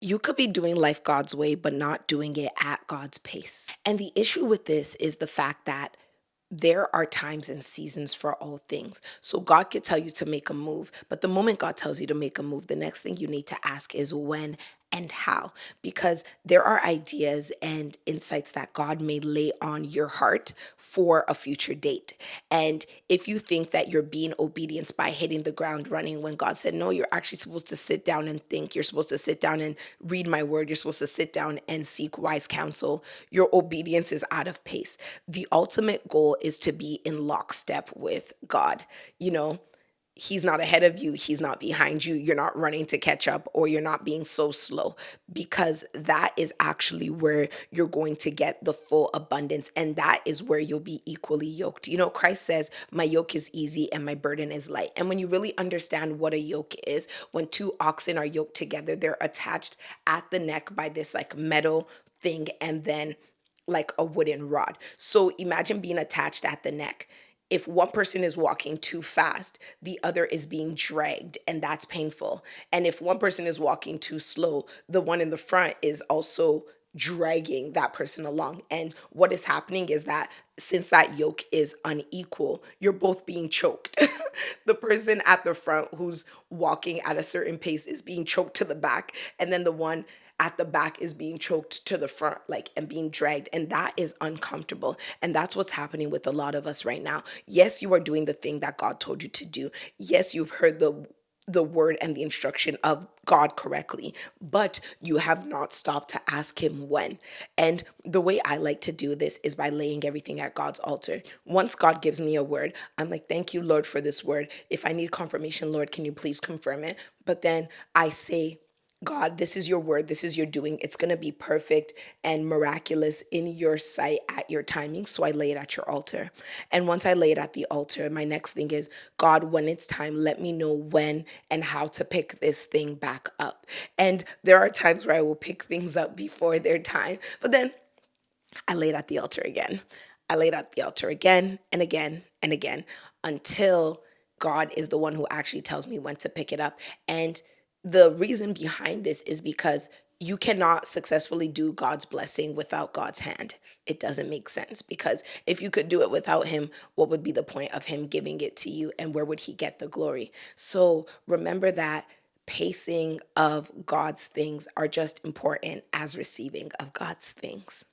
You could be doing life God's way, but not doing it at God's pace. And the issue with this is the fact that there are times and seasons for all things. So God could tell you to make a move, but the moment God tells you to make a move, the next thing you need to ask is when and how, because there are ideas and insights that God may lay on your heart for a future date. And if you think that you're being obedient by hitting the ground running when God said, no, you're actually supposed to sit down and think, you're supposed to sit down and read my word, you're supposed to sit down and seek wise counsel, your obedience is out of pace. The ultimate goal is to be in lockstep with God. You know, He's not ahead of you, He's not behind you, you're not running to catch up, or you're not being so slow, because that is actually where you're going to get the full abundance. And that is where you'll be equally yoked. Christ says, my yoke is easy and my burden is light. And when you really understand what a yoke is, when two oxen are yoked together, they're attached at the neck by this like metal thing, and then like a wooden rod. So imagine being attached at the neck. If one person is walking too fast, the other is being dragged, and that's painful. And if one person is walking too slow, the one in the front is also dragging that person along. And what is happening is that since that yoke is unequal, you're both being choked. The person at the front who's walking at a certain pace is being choked to the back, and then the one at the back is being choked to the front, like, and being dragged. And that is uncomfortable. And that's what's happening with a lot of us right now. Yes, you are doing the thing that God told you to do. Yes, you've heard the word and the instruction of God correctly, but you have not stopped to ask him when. And the way I like to do this is by laying everything at God's altar. Once God gives me a word, I'm like, thank you, Lord, for this word. If I need confirmation, Lord, can you please confirm it? But then I say, God, this is your word. This is your doing. It's going to be perfect and miraculous in your sight at your timing. So I lay it at your altar. And once I lay it at the altar, my next thing is, God, when it's time, let me know when and how to pick this thing back up. And there are times where I will pick things up before their time, but then I lay it at the altar again. I lay it at the altar again and again and again until God is the one who actually tells me when to pick it up. And the reason behind this is because you cannot successfully do God's blessing without God's hand. It doesn't make sense, because if you could do it without Him, what would be the point of Him giving it to you, and where would He get the glory? So remember that pacing of God's things are just important as receiving of God's things.